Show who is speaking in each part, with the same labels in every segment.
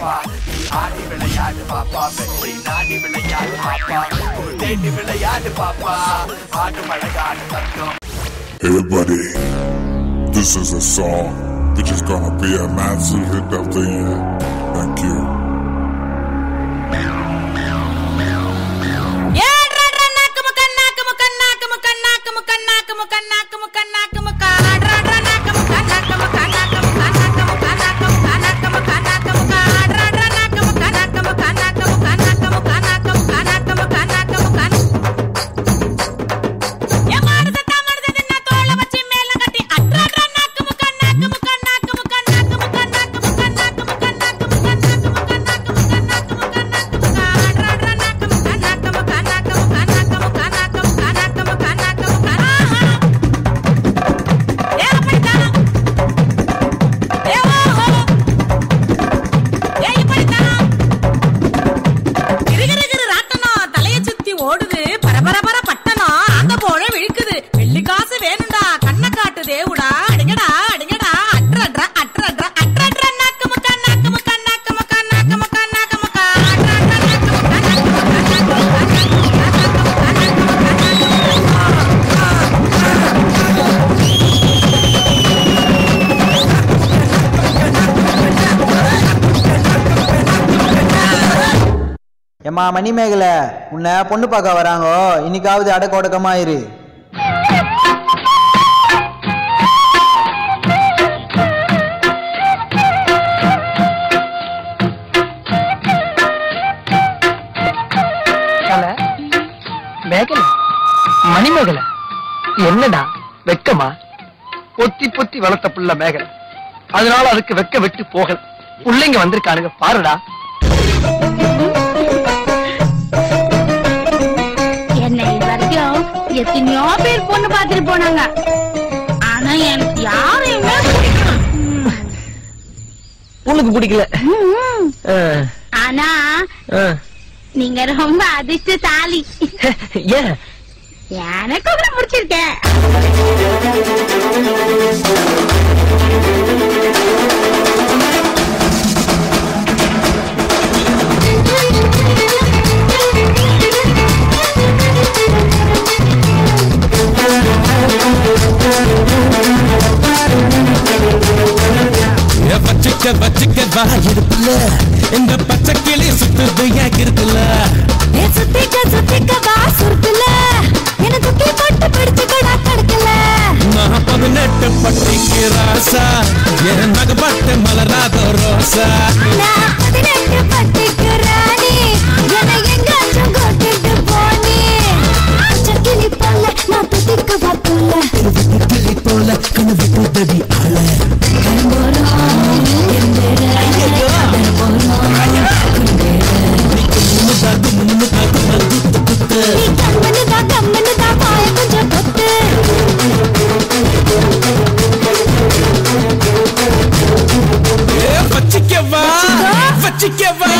Speaker 1: பாப்பா நீ ஆடி விளையாடு பாப்பா வெற்றி நாடி விளையாடு பாப்பா ஒரு தேடி விளையாடு பாப்பா ஆடு மழகாடு தங்கம்.
Speaker 2: Hey buddy, this is a song which is gonna be a massive hit of the year. Thank you.
Speaker 3: எம்மா மணிமேகலை உன்னை பொண்ணு பார்க்க வராங்கோ, இன்னைக்காவது அடக்க ஒடக்கமா இரு.
Speaker 4: மேகலை மணிமேகலை என்னடா வெக்கமா? பொத்தி பொத்தி வளர்த்த புள்ள மேகலை, அதனால அதுக்கு வெக்க விட்டு போகல. பிள்ளைங்க வந்திருக்கானுங்க பாருடா.
Speaker 5: என்னை வரைக்கும் எத்தனையோ பேர் பொண்ணு பார்த்துட்டு போனாங்க, ஆனா எனக்கு யாரையுமே
Speaker 4: உனக்கு பிடிக்கல.
Speaker 5: ஆனா நீங்க ரொம்ப அதிர்ஷ்டசாலி.
Speaker 4: ஏன்?
Speaker 5: எனக்கு உங்களை பிடிச்சிருக்கேன்.
Speaker 6: வச்சுக்க வா இருப்புல இந்த பச்சை கிளி சுத்துது ஏன் இருக்குல்ல
Speaker 7: சுத்திக்க வா சுருக்குல என்ன தூக்கி போட்டு பிடிச்சு கூட தடுக்கல.
Speaker 6: நான் 18 பட்டிக்கு ராசா என் நகப்பட்டு மலராத ரோசா.
Speaker 7: நான் 18 பட்டிக்கு ராணி என்னை எங்காச்சும் கூட்டிட்டு போனி. சக்கிலி போல நான் துதிக்க வா போல கிளி போல கனவு புதடி ஆள
Speaker 6: வச்சிக்கவா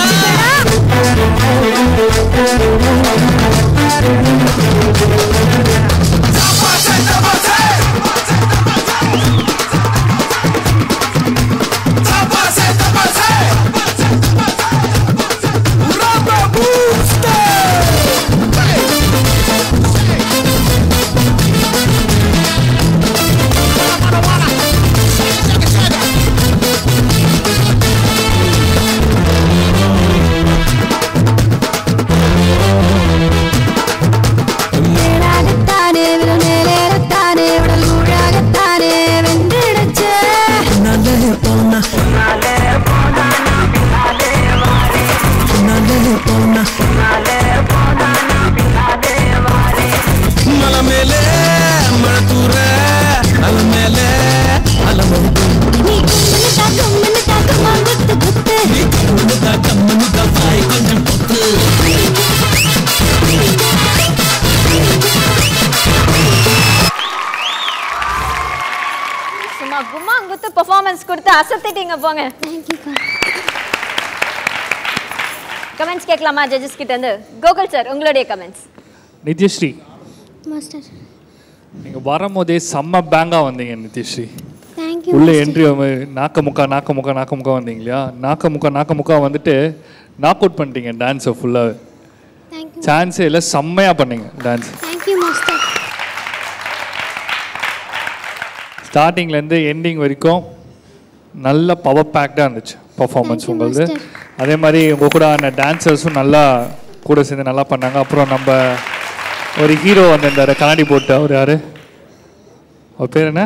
Speaker 8: குமாங்குத்து பெர்ஃபார்மன்ஸ் கொடுத்து அசத்திட்டீங்க போங்க. கமெண்ட்ஸ் கேட்கலாமா ஜட்ஜஸ் கிட்ட இருந்து? கோகுல் சார் உங்களுடைய கமெண்ட்ஸ்.
Speaker 9: நித்யஸ்ரீ மாஸ்டர், நீங்க வரும்போதே செம்ம பேங்கா வந்தீங்க நித்யஸ்ரீ. உள்ளே என்ட்ரி நாக்க முக்கா வந்தீங்க இல்லையா? நாக்க முக்கா வந்துட்டு நாக் அவுட் பண்ணிட்டீங்க டான்ஸை ஃபுல்லாக. சான்ஸே இல்லை, செம்மையாக பண்ணீங்க டான்ஸ். ஸ்டார்டிங்லேருந்து எண்டிங் வரைக்கும் நல்ல பவர் பேக்டாக இருந்துச்சு பர்ஃபார்மன்ஸ் உங்களது. அதே மாதிரி உங்கள் கூட ஆன டான்ஸர்ஸும் நல்லா கூட சேர்ந்து நல்லா பண்ணாங்க. அப்புறம் நம்ம ஒரு ஹீரோ வந்திருந்தார் கண்ணாடி போட்டு, அவர் யார், அவர் பேர் என்ன,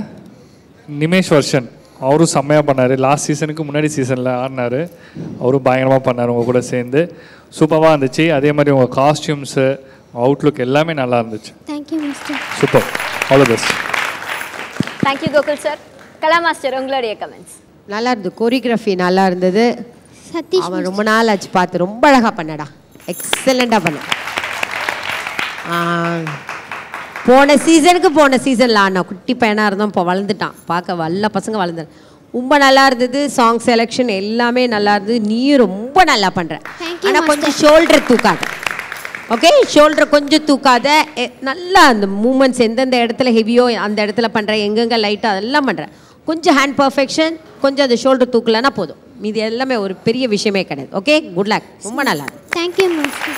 Speaker 9: நிமேஷ் வர்ஷன். அவரும் செம்மையாக பண்ணார். லாஸ்ட் சீசனுக்கு முன்னாடி சீசனில் ஆடினார். அவரும் பயங்கரமாக பண்ணார் உங்கள் கூட சேர்ந்து. சூப்பராக இருந்துச்சு. அதே மாதிரி உங்கள் காஸ்டியூம்ஸு, அவுட்லுக் எல்லாமே நல்லா இருந்துச்சு. Super, all the best.
Speaker 8: Thank you Gokul sir. Kala master உங்களுடைய கமெண்ட்ஸ்.
Speaker 10: நல்லா இருந்தது, கோரியோகிராஃபி நல்லா இருந்தது. அவன் ரொம்ப நாள் ஆச்சு பார்த்து, ரொம்ப அழகாக பண்ணடா, எக்ஸலண்ட்டாக பண்ண. போன சீசனில் ஆனா குட்டி பையனாக இருந்தோம், இப்போ வளர்ந்துட்டான். பார்க்க வல்ல பசங்க வளர்ந்து ரொம்ப நல்லா இருந்தது. சாங் செலெக்ஷன் எல்லாமே நல்லா இருந்தது. நீயும் ரொம்ப நல்லா பண்ணுற. ஆனால் கொஞ்சம் ஷோல்டர் தூக்காத, ஓகே? ஷோல்டரை கொஞ்சம் தூக்காத. நல்லா அந்த மூமெண்ட்ஸ் எந்தெந்த இடத்துல ஹெவியோ அந்த இடத்துல பண்ணுற, எங்கெங்கே லைட்டாக அதெல்லாம் பண்ணுற. கொஞ்சம் ஹேண்ட் பர்ஃபெக்ஷன், கொஞ்சம் அந்த ஷோல்டர் தூக்கலன்னா போதும். மீது எல்லாமே ஒரு பெரிய விஷயமே கிடையாது. Okay, good luck. ரொம்ப நல்லா.
Speaker 7: Thank you master.